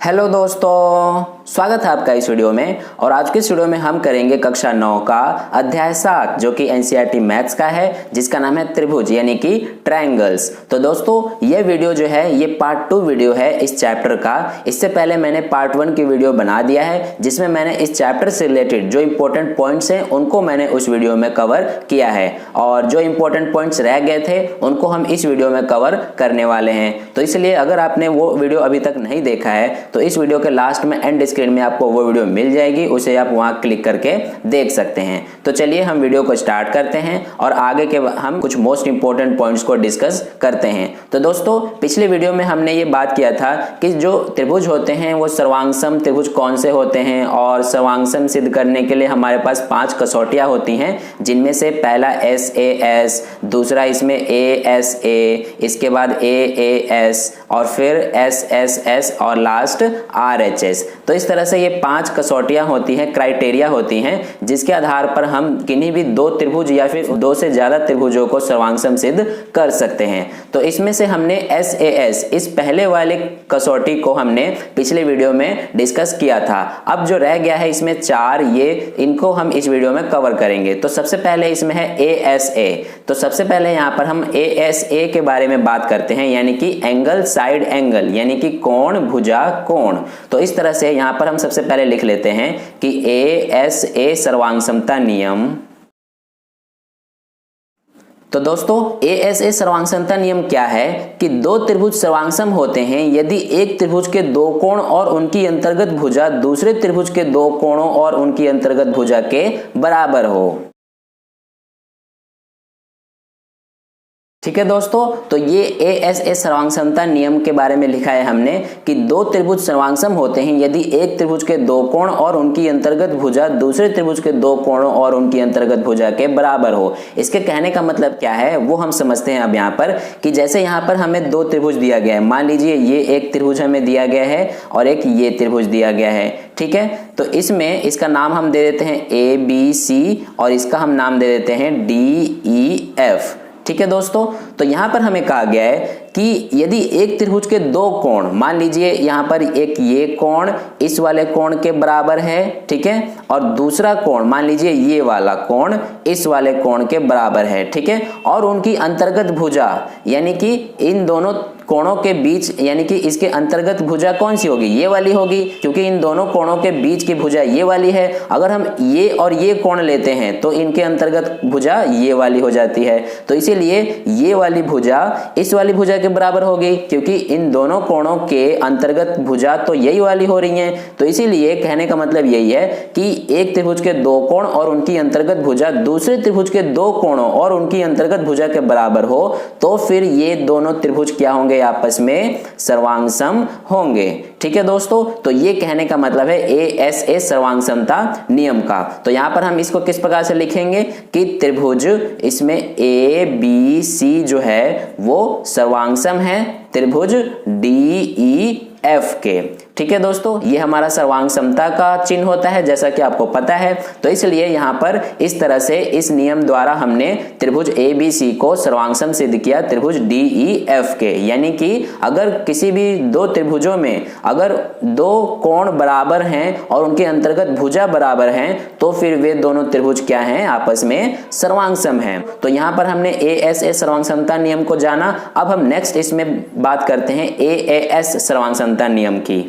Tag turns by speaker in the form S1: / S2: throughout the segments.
S1: Hello दोस्तों, स्वागत है आपका इस वीडियो में। और आज के इस वीडियो में हम करेंगे कक्षा 9 का अध्याय 7 जो कि एनसीईआरटी मैथ्स का है, जिसका नाम है त्रिभुज यानी कि ट्रायंगल्स। तो दोस्तों ये वीडियो जो है ये पार्ट 2 वीडियो है इस चैप्टर का। इससे पहले मैंने पार्ट 1 की वीडियो बना दिया है जिसमें मैंने इस चैप्टर से रिलेटेड जो इंपॉर्टेंट पॉइंट्स हैं उनको मैंने उस वीडियो में कवर किया है, और जो इंपॉर्टेंट पॉइंट्स रह गए थे उनको हम इस वीडियो में कवर करने वाले हैं। तो इसलिए अगर आपने वो वीडियो अभी तक नहीं देखा है तो इस वीडियो के लास्ट में एंड स्क्रीन में आपको वो वीडियो मिल जाएगी, उसे आप वहां क्लिक करके देख सकते हैं। तो चलिए हम वीडियो को स्टार्ट करते हैं और आगे के हम कुछ मोस्ट इंपॉर्टेंट पॉइंट्स को डिस्कस करते हैं। तो दोस्तों पिछले वीडियो में हमने ये बात किया था कि जो त्रिभुज होते हैं वो सर्वांगसम त्रिभुज कौन से होते हैं, और सर्वांगसम सिद्ध करने के लिए हमारे पास 5 कसौटियां होती हैं, जिनमें से पहला SAS, दूसरा इसमें ASA, इसके बाद AAS और फिर SSS और लास्ट RHS। तो इस तरह से ये 5 कसौटियां होती हैं, क्राइटेरिया होती हैं, जिसके आधार पर हम किन्हीं भी 2 त्रिभुज या फिर 2 से ज्यादा त्रिभुजों को सर्वांगसम सिद्ध कर सकते हैं। तो इसमें से हमने SAS इस पहले वाले कसौटी को हमने पिछले वीडियो में डिस्कस किया था। अब जो रह गया है इसमें 4, ये इनको हम इस वीडियो में कवर करेंगे। तो सबसे पहले इसमें है ASA। तो सबसे पहले यहाँ पर हम ASA के बारे में बात करते हैं, यानी कि एंगल साइड एंगल, यानी कि कोण भुजा कोण। तो इस तरह से यहां पर हम सबसे पहले लिख लेते हैं कि ASA सर्वांग समता नियम। तो दोस्तों ASA सर्वांग समता नियम क्या है कि 2 त्रिभुज सर्वांगसम होते हैं यदि एक त्रिभुज के 2 कोण और उनकी अंतर्गत भुजा दूसरे त्रिभुज के 2 कोणों और उनकी अंतर्गत भुजा के बराबर हो। ठीक है दोस्तों, तो ये ASA सर्वांग समता नियम के बारे में लिखा है हमने कि 2 त्रिभुज सर्वांगसम होते हैं यदि एक त्रिभुज के 2 कोण और उनकी अंतर्गत भुजा दूसरे त्रिभुज के 2 कोणों और उनकी अंतर्गत भुजा के बराबर हो। इसके कहने का मतलब क्या है वो हम समझते हैं अब यहाँ पर, कि जैसे यहाँ पर हमें 2 त्रिभुज दिया गया है। मान लीजिए ये एक त्रिभुज हमें दिया गया है और एक ये त्रिभुज दिया गया है। ठीक है, तो इसमें इसका नाम हम दे देते हैं ABC और इसका हम नाम दे देते हैं DEF। ठीक है दोस्तों, तो यहां पर हमें कहा गया है कि यदि एक त्रिभुज के 2 कोण, मान लीजिए यहां पर एक ये कोण इस वाले कोण के बराबर है, ठीक है, और दूसरा कोण मान लीजिए ये वाला कोण इस वाले कोण के बराबर है, ठीक है, और उनकी अंतर्गत भुजा यानी कि इन दोनों कोणों के बीच, यानी कि इसके अंतर्गत भुजा कौन सी होगी, ये वाली होगी, क्योंकि इन दोनों कोणों के बीच की भुजा ये वाली है। अगर हम ये और ये कोण लेते हैं तो इनके अंतर्गत भुजा ये वाली हो जाती है। तो इसीलिए ये वाली भुजा इस वाली भुजा के बराबर होगी, क्योंकि इन दोनों कोणों के अंतर्गत भुजा तो यही वाली हो रही है। तो इसीलिए कहने का मतलब यही है कि एक त्रिभुज के 2 कोण और उनकी अंतर्गत भुजा दूसरे त्रिभुज के 2 कोणों और उनकी अंतर्गत भुजा के बराबर हो तो फिर ये दोनों त्रिभुज क्या होंगे, आपस में सर्वांगसम होंगे। ठीक है दोस्तों, तो ये कहने का मतलब है ASA सर्वांग समता नियम का। तो यहां पर हम इसको किस प्रकार से लिखेंगे कि त्रिभुज इसमें ABC जो है वो सर्वांगसम है त्रिभुज DEF के। ठीक है दोस्तों, ये हमारा सर्वांग समता का चिन्ह होता है जैसा कि आपको पता है। तो इसलिए यहां पर इस तरह से इस नियम द्वारा हमने त्रिभुज ABC को सर्वांगसम सिद्ध किया त्रिभुज DEF के। यानी कि अगर किसी भी 2 त्रिभुजों में अगर 2 कोण बराबर हैं और उनके अंतर्गत भुजा बराबर हैं तो फिर वे दोनों त्रिभुज क्या हैं, आपस में सर्वांगसम हैं। तो यहां पर हमने ASA सर्वांग समता नियम को जाना। अब हम नेक्स्ट इसमें बात करते हैं AAS सर्वांग समता नियम की।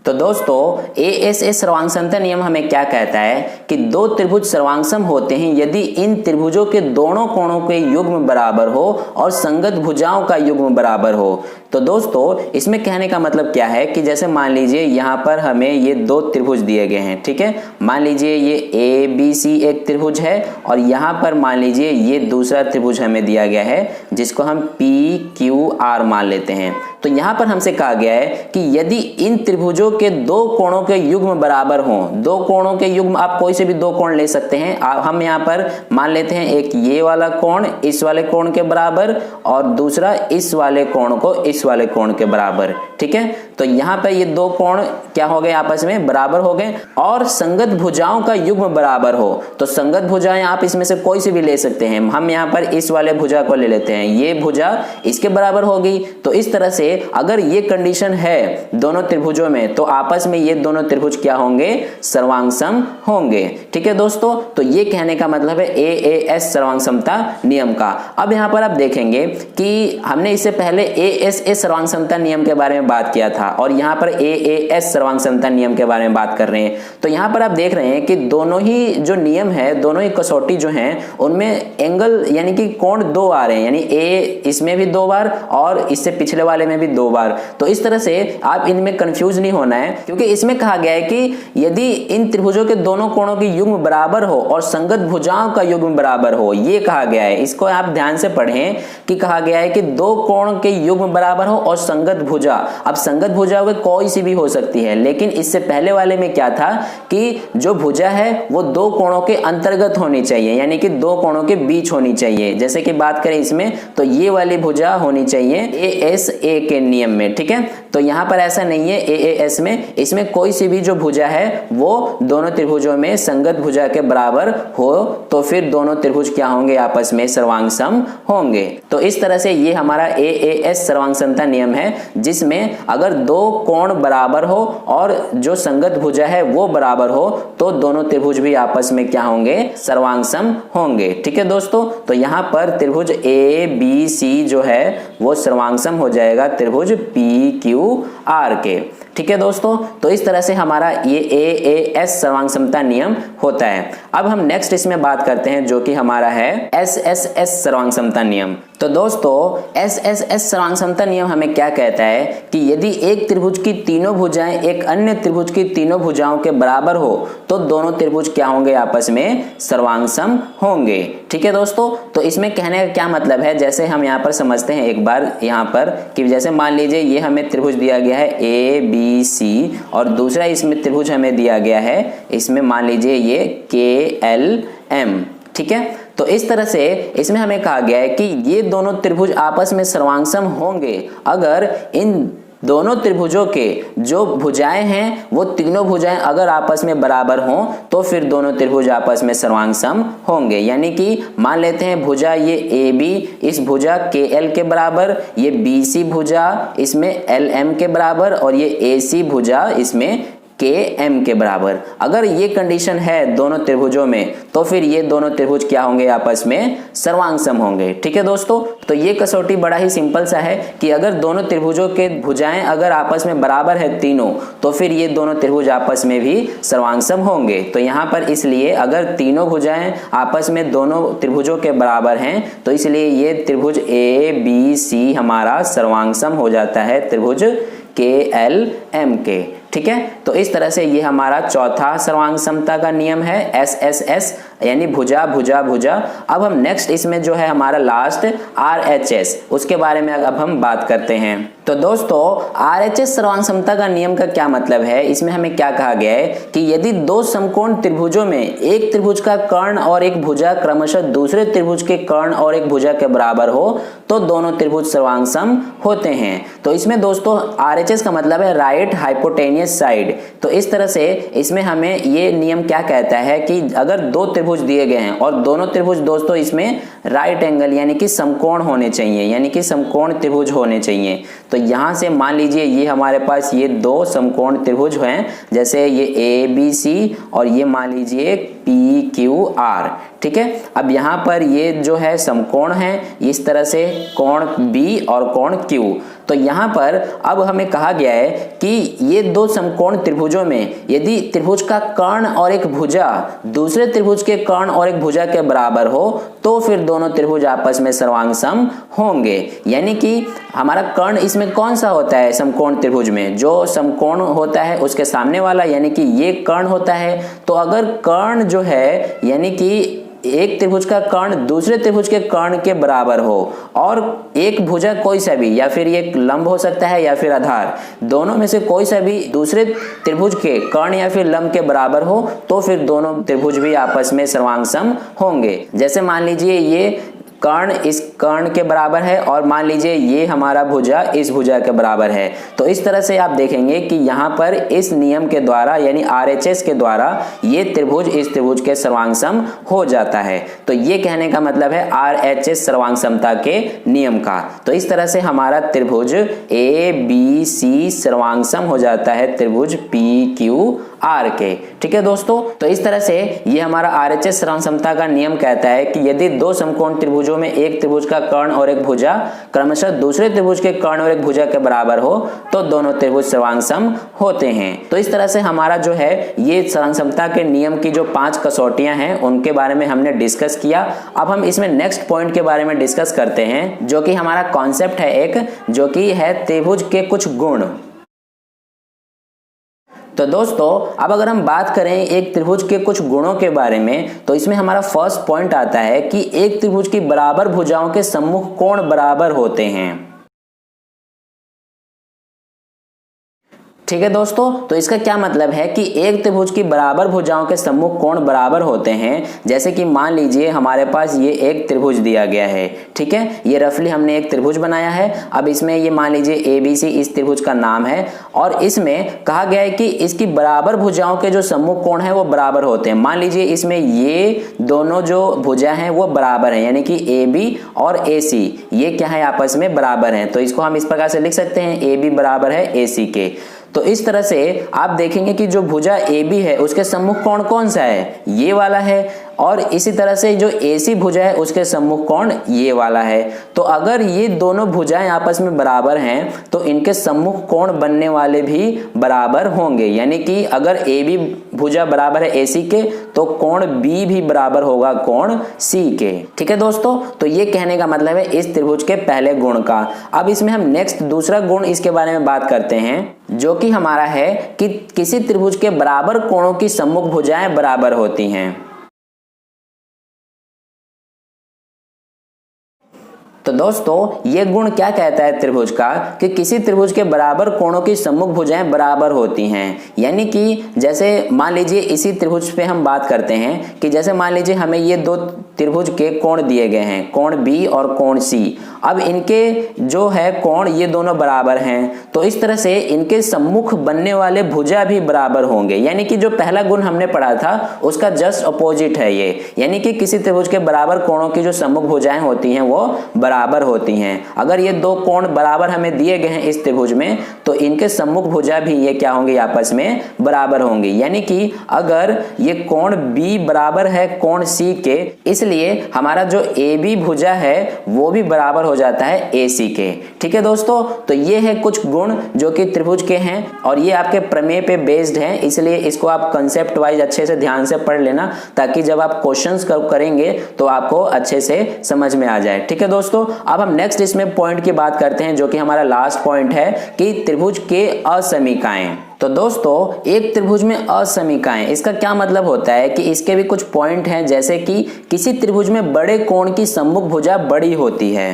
S1: तो दोस्तों ASA सर्वांग समता नियम हमें क्या कहता है कि 2 त्रिभुज सर्वांगसम होते हैं यदि इन त्रिभुजों के दोनों कोणों के युग्म बराबर हो और संगत भुजाओं का युग्म बराबर हो। तो दोस्तों इसमें कहने का मतलब क्या है कि जैसे मान लीजिए यहाँ पर हमें ये 2 त्रिभुज दिए गए हैं, ठीक है, मान लीजिए ये ABC एक त्रिभुज है और यहाँ पर मान लीजिए ये दूसरा त्रिभुज हमें दिया गया है जिसको हम PQR मान लेते हैं। तो यहाँ पर हमसे कहा गया है कि यदि इन त्रिभुजों के 2 कोणों के युग्म बराबर हों, 2 कोणों के युग्म आप कोई से भी 2 कोण ले सकते हैं। हम यहाँ पर मान लेते हैं एक ये वाला कोण इस वाले कोण के बराबर और दूसरा इस वाले कोण को इस वाले कोण के बराबर। ठीक है, तो यहाँ पर ये 2 कोण क्या हो गए, आपस में बराबर हो गए और संगत भुजाओं का युग्म बराबर हो। तो संगत भुजाएं आप इसमें से कोई सी भी ले सकते हैं। हम यहाँ पर इस वाले भुजा को ले लेते हैं, ये भुजा इसके बराबर होगी। तो इस तरह से अगर ये कंडीशन है दोनों त्रिभुजों में तो आपस में ये दोनों त्रिभुज क्या होंगे, सर्वांगसम होंगे। ठीक है दोस्तों, तो ये कहने का मतलब है AAS सर्वांग समता नियम का। अब यहाँ पर आप देखेंगे कि हमने इससे पहले ASA सर्वांग समता नियम के बारे में बात किया था और यहाँ पर AAS सर्वांग समता नियम के बारे में बात कर रहे हैं। तो यहाँ पर आप देख रहे हैं कि दोनों ही जो नियम है, दोनों ही कसौटी जो हैं उनमें एंगल यानी कि कोण 2 आ रहे हैं, यानी A इसमें भी 2 बार और इससे पिछले वाले में भी 2 बार। तो इस तरह से आप इनमें कंफ्यूज नहीं होना है, क्योंकि इसमें कहा गया है कि यदि इन त्रिभुजों के दोनों कोणों की युग्म बराबर हो और संगत भुजाओं का युग्म बराबर हो, ये कहा गया है। इसको आप ध्यान से पढ़ें कि कहा गया है कि दो कोण के युग्म बराबर हो और संगत भुजा। अब संगत भुजा कोई सी भी हो सकती है, लेकिन इससे पहले वाले में क्या था कि जो भुजा है वो दो कोणों के अंतर्गत होनी चाहिए, यानी कि दो कोणों के बीच होनी चाहिए। जैसे कि बात करें इसमें तो ये वाली भुजा होनी चाहिए ASA के नियम में। ठीक है, तो यहां पर ऐसा नहीं है AAS में, इसमें कोई सी भी जो भुजा है वो दोनों त्रिभुजों में संगत भुजा के बराबर हो तो फिर दोनों त्रिभुज क्या होंगे, आपस में सर्वांगसम होंगे। तो इस तरह से ये हमारा AAS सर्वांग समता नियम है, जिसमें अगर दो कोण बराबर हो और जो संगत भुजा है वो बराबर हो तो दोनों त्रिभुज भी आपस में क्या होंगे, सर्वांगसम होंगे। ठीक है दोस्तों, तो यहाँ पर त्रिभुज ABC जो है वो सर्वांगसम हो जाएगा त्रिभुज PQR के। ठीक है दोस्तों, तो इस तरह से हमारा ये AAS सर्वांग समता नियम होता है। अब हम नेक्स्ट इसमें बात करते हैं जो कि हमारा है SSS सर्वांग समता नियम। तो दोस्तों SSS सर्वांग समता नियम हमें क्या कहता है कि यदि एक त्रिभुज की तीनों भुजाएं एक अन्य त्रिभुज की तीनों भुजाओं के बराबर हो तो दोनों त्रिभुज क्या होंगे, आपस में सर्वांगसम होंगे। ठीक है दोस्तों, तो इसमें कहने का क्या मतलब है, जैसे हम यहाँ पर समझते हैं एक बार यहाँ पर कि जैसे मान लीजिए ये हमें त्रिभुज दिया गया है ABC और दूसरा इसमें त्रिभुज हमें दिया गया है, इसमें मान लीजिए ये KLM। ठीक है, तो इस तरह से इसमें हमें कहा गया है कि ये दोनों त्रिभुज आपस में सर्वांगसम होंगे अगर इन दोनों त्रिभुजों के जो भुजाएं हैं वो तीनों भुजाएं अगर आपस में बराबर हों तो फिर दोनों त्रिभुज आपस में सर्वांगसम होंगे। यानी कि मान लेते हैं भुजा ये AB इस भुजा KL के बराबर, ये BC भुजा इसमें LM के बराबर और ये AC भुजा इसमें KM के बराबर। अगर ये कंडीशन है दोनों त्रिभुजों में तो फिर ये दोनों त्रिभुज क्या होंगे, आपस में सर्वांगसम होंगे। ठीक है दोस्तों, तो ये कसौटी बड़ा ही सिंपल सा है कि अगर दोनों त्रिभुजों के भुजाएं अगर आपस में बराबर है तीनों तो फिर ये दोनों त्रिभुज आपस में भी सर्वांगसम होंगे। तो यहाँ पर इसलिए अगर तीनों भुजाएं आपस में दोनों त्रिभुजों के बराबर हैं तो इसलिए ये त्रिभुज ABC हमारा सर्वांगसम हो जाता है त्रिभुज KLM के। ठीक है, तो इस तरह से ये हमारा चौथा सर्वांग समता का नियम है SSS यानी भुजा भुजा भुजा। अब हम नेक्स्ट इसमें जो है हमारा लास्ट RHS, उसके बारे में अब हम बात करते हैं। तो दोस्तों RHS सर्वांग समता का नियम का क्या मतलब है, इसमें हमें क्या कहा गया है कि यदि दो समकोण त्रिभुजों में एक त्रिभुज का कर्ण और एक भुजा क्रमशः दूसरे त्रिभुज के कर्ण और एक भुजा के बराबर हो तो दोनों त्रिभुज सर्वांगसम होते हैं। तो इसमें दोस्तों RHS का मतलब है राइट हाइपोटेनियस साइड। तो इस तरह से इसमें हमें ये नियम क्या कहता है कि अगर दो त्रिभुज दिए गए हैं और दोनों त्रिभुज दोस्तों इसमें राइट एंगल यानी कि समकोण होने चाहिए, यानी कि समकोण त्रिभुज होने चाहिए। तो यहां से मान लीजिए ये हमारे पास ये दो समकोण त्रिभुज हैं, जैसे ये ABC और ये मान लीजिए PQR। ठीक है, अब यहाँ पर ये जो है समकोण है, इस तरह से कोण B और कोण Q। तो यहाँ पर अब हमें कहा गया है कि ये दो समकोण त्रिभुजों में यदि त्रिभुज का कर्ण और एक भुजा दूसरे त्रिभुज के कर्ण और एक भुजा के बराबर हो तो फिर दोनों त्रिभुज आपस में सर्वांगसम होंगे। यानी कि हमारा कर्ण इसमें कौन सा होता है, समकोण त्रिभुज में जो समकोण होता है उसके सामने वाला, यानी कि ये कर्ण होता है। तो अगर कर्ण जो है यानी कि एक त्रिभुज का कर्ण दूसरे त्रिभुज के कर्ण के बराबर हो और एक भुजा कोई सा भी, या फिर ये लंब हो सकता है या फिर आधार, दोनों में से कोई सा भी दूसरे त्रिभुज के कर्ण या फिर लंब के बराबर हो तो फिर दोनों त्रिभुज भी आपस में सर्वांगसम होंगे। जैसे मान लीजिए ये कर्ण इस कर्ण के बराबर है और मान लीजिए ये हमारा भुजा इस भुजा के बराबर है। तो इस तरह से आप देखेंगे कि यहाँ पर इस नियम के द्वारा यानी RHS के द्वारा ये त्रिभुज इस त्रिभुज के सर्वांग हो जाता है। तो ये कहने का मतलब है RHS सर्वांग समता के नियम का। तो इस तरह से हमारा त्रिभुज ABC सर्वांग सम हो जाता है त्रिभुज PQR के। ठीक है दोस्तों, तो इस तरह से ये हमारा RHS सर्वांग समता का नियम कहता है कि यदि दो समकोण त्रिभुजों में एक त्रिभुज का कर्ण और एक भुजा क्रमशः दूसरे त्रिभुज के कर्ण और एक भुजा के बराबर हो तो दोनों त्रिभुज सर्वांग सम होते हैं। तो इस तरह से हमारा जो है ये सर्वांग समता के नियम की जो 5 कसौटियां हैं उनके बारे में हमने डिस्कस किया। अब हम इसमें नेक्स्ट पॉइंट के बारे में डिस्कस करते हैं जो कि हमारा कॉन्सेप्ट है एक, जो कि है त्रिभुज के कुछ गुण। तो दोस्तों अब अगर हम बात करें एक त्रिभुज के कुछ गुणों के बारे में तो इसमें हमारा फर्स्ट पॉइंट आता है कि एक त्रिभुज की बराबर भुजाओं के सम्मुख कोण बराबर होते हैं। ठीक है दोस्तों, तो इसका क्या मतलब है कि एक त्रिभुज की बराबर भुजाओं के सम्मुख कोण बराबर होते हैं। जैसे कि मान लीजिए हमारे पास ये एक त्रिभुज दिया गया है, ठीक है, ये रफली हमने एक त्रिभुज बनाया है। अब इसमें ये मान लीजिए ABC इस त्रिभुज का नाम है और इसमें कहा गया है कि इसकी बराबर भुजाओं के जो सम्मुख कोण है वो बराबर होते हैं। मान लीजिए इसमें ये दोनों जो भुजा हैं वो बराबर है, यानी कि AB और AC ये क्या है आपस में बराबर हैं। तो इसको हम इस प्रकार से लिख सकते हैं AB बराबर है AC के। तो इस तरह से आप देखेंगे कि जो भुजा AB है उसके सम्मुख कोण कौन सा है, ये वाला है, और इसी तरह से जो AC भुजा है उसके सम्मुख कोण ये वाला है। तो अगर ये दोनों भुजाएं आपस में बराबर हैं तो इनके सम्मुख कोण बनने वाले भी बराबर होंगे, यानी कि अगर AB भुजा बराबर है AC के तो कोण B भी बराबर होगा कोण C के। ठीक है दोस्तों, तो ये कहने का मतलब है इस त्रिभुज के पहले गुण का। अब इसमें हम नेक्स्ट दूसरा गुण इसके बारे में बात करते हैं जो कि हमारा है कि किसी त्रिभुज के बराबर कोणों की सम्मुख भुजाएं बराबर होती हैं। तो दोस्तों ये गुण क्या कहता है त्रिभुज का कि किसी त्रिभुज के बराबर कोणों की सम्मुख भुजाएं बराबर होती हैं। यानी कि जैसे मान लीजिए इसी त्रिभुज पे हम बात करते हैं कि जैसे मान लीजिए हमें ये दो त्रिभुज के कोण दिए गए हैं, कोण B और कोण C। अब इनके जो है कोण ये दोनों बराबर हैं, तो इस तरह से इनके सम्मुख बनने वाले भुजा भी बराबर होंगे। यानी कि जो पहला गुण हमने पढ़ा था उसका जस्ट अपोजिट है ये, यानी कि किसी त्रिभुज के बराबर कोणों की जो सम्मुख भुजाएं होती हैं वो बराबर होती हैं। अगर ये दो कोण बराबर हमें दिए गए हैं इस त्रिभुज में तो इनके सम्मुख भुजा भी ये क्या होंगे, आपस में बराबर होंगे। यानी कि अगर ये कोण B बराबर है कोण C के, इसलिए हमारा जो AB भुजा है वो भी बराबर हो जाता है AC के। ठीक है दोस्तों, तो ये है कुछ गुण जो कि त्रिभुज के हैं और ये आपके प्रमेय पे बेस्ड हैं, इसलिए इसको आप कंसेप्ट वाइज अच्छे से ध्यान से पढ़ लेना ताकि जब आप क्वेश्चंस करेंगे तो आपको अच्छे से समझ में आ जाए। ठीक है दोस्तों, अब हम नेक्स्ट इसमें पॉइंट की बात करते हैं जो कि हमारा लास्ट पॉइंट है कि त्रिभुज के असमीकाएं। तो दोस्तों एक त्रिभुज में असमीकाएं, इसका क्या मतलब होता है कि इसके भी कुछ पॉइंट हैं, जैसे कि किसी त्रिभुज में बड़े कोण की सम्मुख भुजा बड़ी होती है।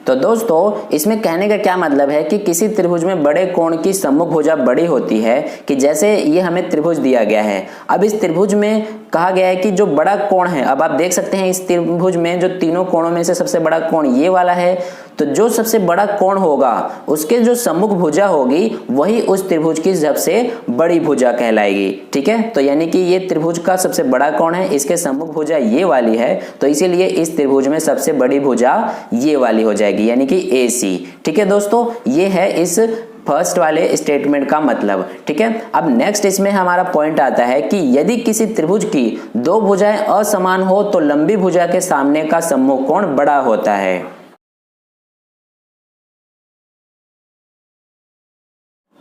S1: तो दोस्तों इसमें कहने का क्या मतलब है कि किसी त्रिभुज में बड़े कोण की सम्मुख भुजा बड़ी होती है कि जैसे ये हमें त्रिभुज दिया गया है। अब इस त्रिभुज में कहा गया है कि जो बड़ा कोण है, अब आप देख सकते हैं इस त्रिभुज में जो तीनों कोणों में से सबसे बड़ा कोण ये वाला है, तो जो सबसे बड़ा कोण होगा उसके जो सम्मुख भुजा होगी वही उस त्रिभुज की सबसे बड़ी भुजा कहलाएगी। ठीक है, तो यानी कि ये त्रिभुज का सबसे बड़ा कोण है, इसके सम्मुख भुजा ये वाली है, तो इसीलिए इस त्रिभुज में सबसे बड़ी भुजा ये वाली हो जाएगी, यानी कि AC। ठीक है दोस्तों, ये है इस फर्स्ट वाले स्टेटमेंट का मतलब। ठीक है, अब नेक्स्ट इसमें हमारा पॉइंट आता है कि यदि किसी त्रिभुज की दो भुजाएं असमान हो तो लंबी भुजा के सामने का सम्मुख कोण बड़ा होता है।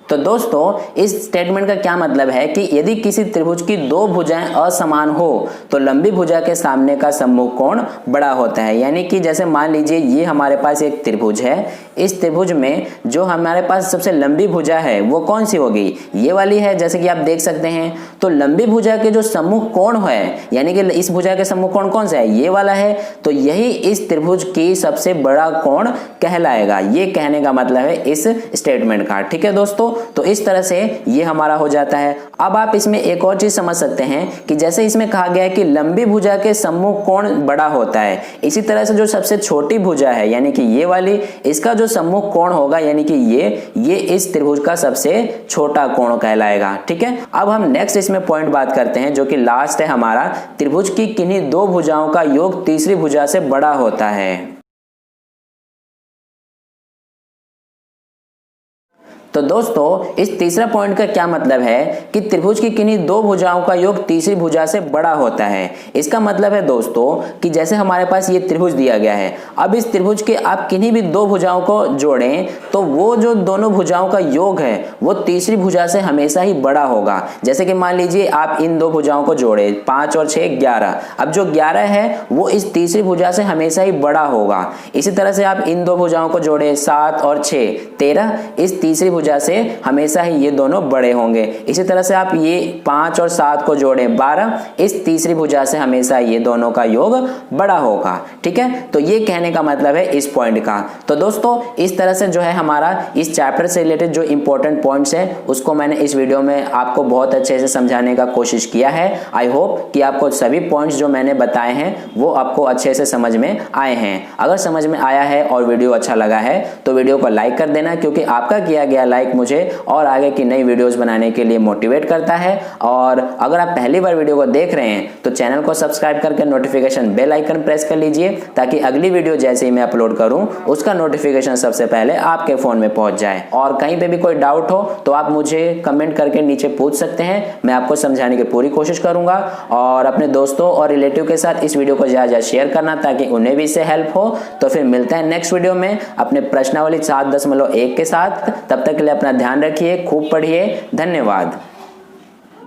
S1: तो दोस्तों इस स्टेटमेंट का क्या मतलब है कि यदि किसी त्रिभुज की दो भुजाएं असमान हो तो लंबी भुजा के सामने का सम्मुख कोण बड़ा होता है। यानी कि जैसे मान लीजिए ये हमारे पास एक त्रिभुज है, इस त्रिभुज में जो हमारे पास सबसे लंबी भुजा है वो कौन सी होगी, ये वाली है, जैसे कि आप देख सकते हैं। तो लंबी भुजा के जो सम्मुख कोण है, यानी कि इस भुजा के सम्मुख कोण कौन सा है, ये वाला है, तो यही इस त्रिभुज की सबसे बड़ा कोण कहलाएगा। ये कहने का मतलब है इस स्टेटमेंट का। ठीक है दोस्तों, तो इस तरह से ये हमारा हो जाता है। अब आप इसमें एक और चीज समझ सकते हैं कि जैसे इसमें कहा गया है कि लंबी भुजा के सम्मुख कोण बड़ा होता है, इसी तरह से जो सबसे छोटी भुजा है यानी कि ये वाली, इसका जो सम्मुख कोण होगा यानी कि ये इस त्रिभुज का सबसे छोटा कोण कहलाएगा। ठीक है, अब हम नेक्स्ट इसमें पॉइंट बात करते हैं जो कि लास्ट है हमारा, त्रिभुज की किन्हीं दो भुजाओं का योग तीसरी भुजा से बड़ा होता है। तो दोस्तों इस तीसरा पॉइंट का क्या मतलब है कि त्रिभुज की किन्हीं दो भुजाओं का योग तीसरी भुजा से बड़ा होता है। इसका मतलब है दोस्तों कि जैसे हमारे पास ये त्रिभुज दिया गया है, अब इस त्रिभुज के आप किन्हीं भी दो भुजाओं को जोड़ें तो वो जो दोनों भुजाओं का योग है वो तीसरी भुजा से हमेशा ही बड़ा होगा। जैसे कि मान लीजिए आप इन दो भुजाओं को जोड़े 5 और 6 11, अब जो 11 है वो इस तीसरी भुजा से हमेशा ही बड़ा होगा। इसी तरह से आप इन दो भुजाओं को जोड़े 7 और 6 13, इस तीसरी भुजा से हमेशा ही ये दोनों बड़े होंगे। इसी तरह से आप ये 5 और 7 को जोड़े 12, इस तीसरी भुजा से हमेशा ये दोनों का योग बड़ा होगा। ठीक है, तो ये कहने का मतलब है इस पॉइंट का। तो दोस्तों इस तरह से जो है हमारा इस चैप्टर से रिलेटेड जो इंपॉर्टेंट पॉइंट्स है उसको मैंने इस वीडियो में आपको बहुत अच्छे से समझाने का कोशिश किया है। आई होप कि आपको सभी पॉइंट्स जो मैंने बताए हैं वो आपको अच्छे से समझ में आए हैं। अगर समझ में आया है और वीडियो अच्छा लगा है तो वीडियो को लाइक कर देना, क्योंकि आपका किया गया लाइक मुझे और आगे की नई वीडियोस बनाने के लिए मोटिवेट करता है। और अगर आप पहली बार वीडियो को देख रहे हैं तो चैनल को सब्सक्राइब करके नोटिफिकेशन बेल आइकन प्रेस कर लीजिए, ताकि अगली वीडियो जैसे ही मैं अपलोड करूं उसका नोटिफिकेशन सबसे पहले आपके फोन में पहुंच जाए। और कहीं पे भी कोई डाउट हो तो आप मुझे कमेंट करके नीचे पूछ सकते हैं, मैं आपको समझाने की पूरी कोशिश करूंगा। और अपने दोस्तों और रिलेटिव के साथ इस वीडियो को ज्यादा शेयर करना ताकि उन्हें भी इससे हेल्प हो। तो फिर मिलते हैं नेक्स्ट वीडियो में अपने प्रश्नावली 7.1 के साथ। तब तक के लिए अपना ध्यान रखिए, खूब पढ़िए। धन्यवाद।